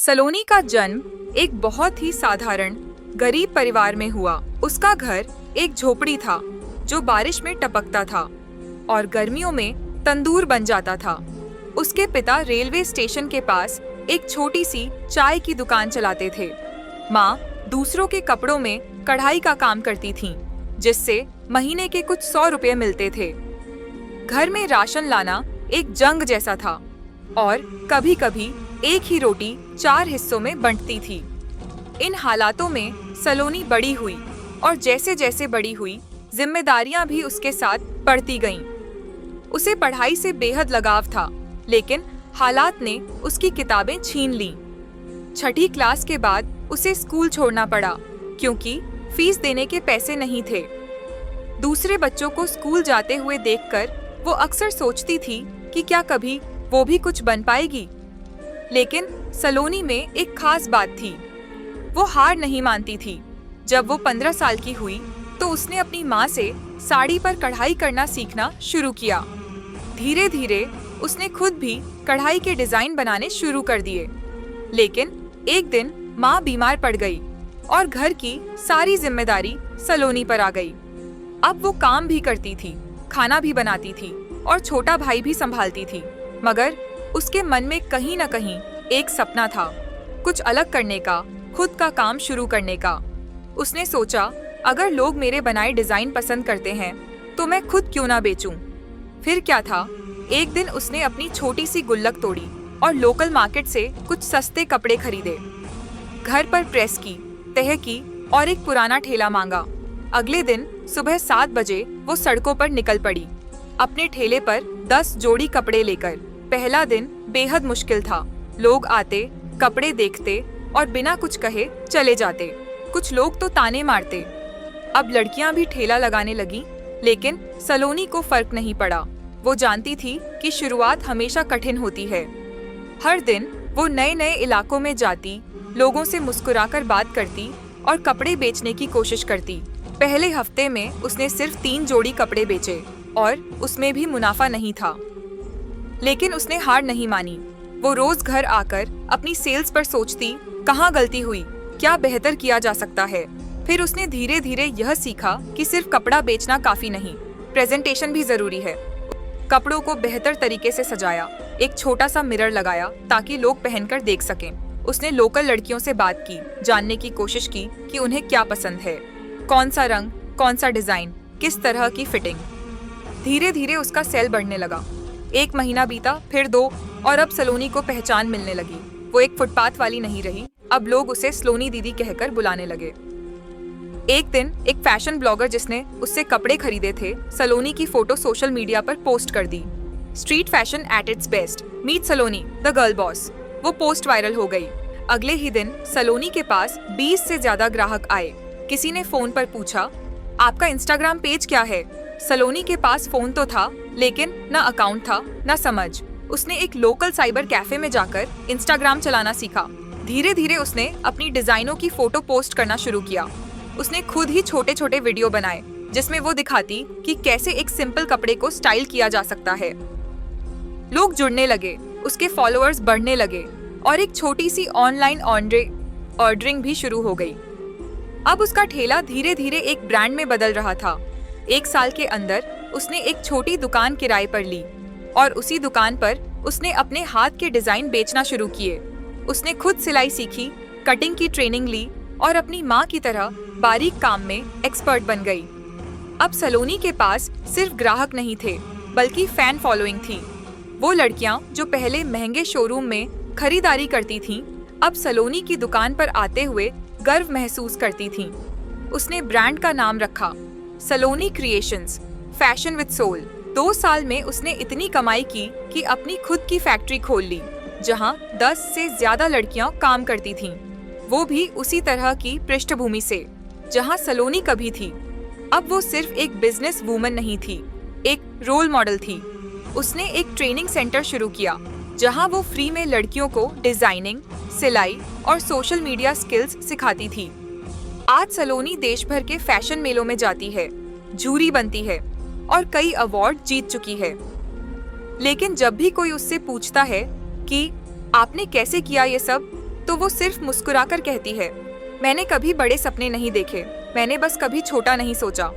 सलोनी का जन्म एक बहुत ही साधारण गरीब परिवार में हुआ। उसका घर एक झोपड़ी था जो बारिश में टपकता था और गर्मियों में तंदूर बन जाता था। उसके पिता रेलवे स्टेशन के पास एक छोटी सी चाय की दुकान चलाते थे। माँ दूसरों के कपड़ों में कढ़ाई का काम करती थीं, जिससे महीने के कुछ 100 रुपए मिलते थे। घर में राशन लाना एक जंग जैसा था और कभी-कभी एक ही रोटी 4 हिस्सों में बंटती थी। इन हालातों में सलोनी बड़ी हुई और जैसे जैसे बड़ी हुई, जिम्मेदारियां भी उसके साथ बढ़ती गईं। उसे पढ़ाई से बेहद लगाव था, लेकिन हालात ने उसकी किताबें छीन लीं। 6ठी क्लास के बाद उसे स्कूल छोड़ना पड़ा क्योंकि फीस देने के पैसे नहीं थे। दूसरे बच्चों को स्कूल जाते हुए देखकर वो अक्सर सोचती थी कि क्या कभी वो भी कुछ बन पाएगी। लेकिन सलोनी में एक खास बात थी, वो हार नहीं मानती थी। जब वो 15 साल की हुई तो उसने अपनी माँ से साड़ी पर कढ़ाई करना सीखना शुरू किया। धीरे धीरे उसने खुद भी कढ़ाई के डिजाइन बनाने शुरू कर दिए। लेकिन एक दिन माँ बीमार पड़ गई और घर की सारी जिम्मेदारी सलोनी पर आ गई। अब वो काम भी करती थी, खाना भी बनाती थी और छोटा भाई भी संभालती थी, मगर उसके मन में कहीं न कहीं एक सपना था, कुछ अलग करने का, खुद का काम शुरू करने का। उसने सोचा, अगर लोग मेरे बनाए डिजाइन पसंद करते हैं तो मैं खुद क्यों ना बेचूं। फिर क्या था, एक दिन उसने अपनी छोटी सी गुल्लक तोड़ी और लोकल मार्केट से कुछ सस्ते कपड़े खरीदे। घर पर प्रेस की, तह की और एक पुराना ठेला मांगा। अगले दिन सुबह 7 बजे वो सड़कों पर निकल पड़ी, अपने ठेले पर 10 जोड़ी कपड़े लेकर। पहला दिन बेहद मुश्किल था। लोग आते, कपड़े देखते और बिना कुछ कहे चले जाते। कुछ लोग तो ताने मारते। अब लड़कियां भी ठेला लगाने लगी, लेकिन सलोनी को फर्क नहीं पड़ा। वो जानती थी कि शुरुआत हमेशा कठिन होती है। हर दिन वो नए नए इलाकों में जाती, लोगों से मुस्कुराकर बात करती और कपड़े बेचने की कोशिश करती। पहले हफ्ते में उसने सिर्फ 3 जोड़ी कपड़े बेचे और उसमें भी मुनाफा नहीं था। लेकिन उसने हार नहीं मानी। वो रोज घर आकर अपनी सेल्स पर सोचती, कहाँ गलती हुई, क्या बेहतर किया जा सकता है। फिर उसने धीरे धीरे यह सीखा कि सिर्फ कपड़ा बेचना काफी नहीं, प्रेजेंटेशन भी जरूरी है। कपड़ों को बेहतर तरीके से सजाया, एक छोटा सा मिरर लगाया ताकि लोग पहनकर देख सकें। उसने लोकल लड़कियों से बात की, जानने की कोशिश की कि उन्हें क्या पसंद है, कौन सा रंग, कौन सा डिजाइन, किस तरह की फिटिंग। धीरे धीरे उसका सेल बढ़ने लगा। 1 महीना बीता, फिर 2 और अब सलोनी को पहचान मिलने लगी। वो एक फुटपाथ वाली नहीं रही, अब लोग उसे सलोनी दीदी कहकर बुलाने लगे। एक दिन एक फैशन ब्लॉगर जिसने उससे कपड़े खरीदे थे, सलोनी की फोटो सोशल मीडिया पर पोस्ट कर दी। Street fashion at its best, meet Saloni the girl boss. वो पोस्ट वायरल हो गई। अगले ही दिन सलोनी के पास 20 से ज्यादा ग्राहक आए। किसी ने फोन पर पूछा, आपका इंस्टाग्राम पेज क्या है? सलोनी के पास फोन तो था, लेकिन न अकाउंट था न समझ। उसने एक लोकल साइबर कैफे में जाकर इंस्टाग्राम चलाना सीखा। धीरे धीरे उसने अपनी डिजाइनों की फोटो पोस्ट करना शुरू किया। उसने खुद ही छोटे छोटे वीडियो बनाए जिसमें वो दिखाती कि कैसे एक सिंपल कपड़े को स्टाइल किया जा सकता है। लोग जुड़ने लगे, उसके फॉलोअर्स बढ़ने लगे और एक छोटी सी ऑनलाइन ऑर्डरिंग भी शुरू हो गई। अब उसका ठेला धीरे धीरे एक ब्रांड में बदल रहा था। 1 साल के अंदर उसने एक छोटी दुकान किराए पर ली और उसी दुकान पर उसने अपने हाथ के डिजाइन बेचना शुरू किए। उसने खुद सिलाई सीखी, कटिंग की ट्रेनिंग ली और अपनी माँ की तरह बारीक काम में एक्सपर्ट बन गई। अब सलोनी के पास सिर्फ ग्राहक नहीं थे, बल्कि फैन फॉलोइंग थी। वो लड़कियां जो पहले महंगे शोरूम में खरीदारी करती थीं, अब सलोनी की दुकान पर आते हुए गर्व महसूस करती थीं। उसने ब्रांड का नाम रखा, सलोनी क्रिएशंस, फैशन विद सोल। 2 साल में उसने इतनी कमाई की कि अपनी खुद की फैक्ट्री खोल ली, जहां 10 से ज्यादा लड़कियां काम करती थीं। वो भी उसी तरह की पृष्ठभूमि से जहां सलोनी कभी थी। अब वो सिर्फ एक बिजनेस वूमन नहीं थी, एक रोल मॉडल थी। उसने एक ट्रेनिंग सेंटर शुरू किया जहां वो फ्री में लड़कियों को डिजाइनिंग, सिलाई और सोशल मीडिया स्किल्स सिखाती थी। आज सलोनी देश भर के फैशन मेलों में जाती है, जूरी बनती है और कई अवार्ड जीत चुकी है। लेकिन जब भी कोई उससे पूछता है कि आपने कैसे किया ये सब, तो वो सिर्फ मुस्कुराकर कहती है, मैंने कभी बड़े सपने नहीं देखे, मैंने बस कभी छोटा नहीं सोचा।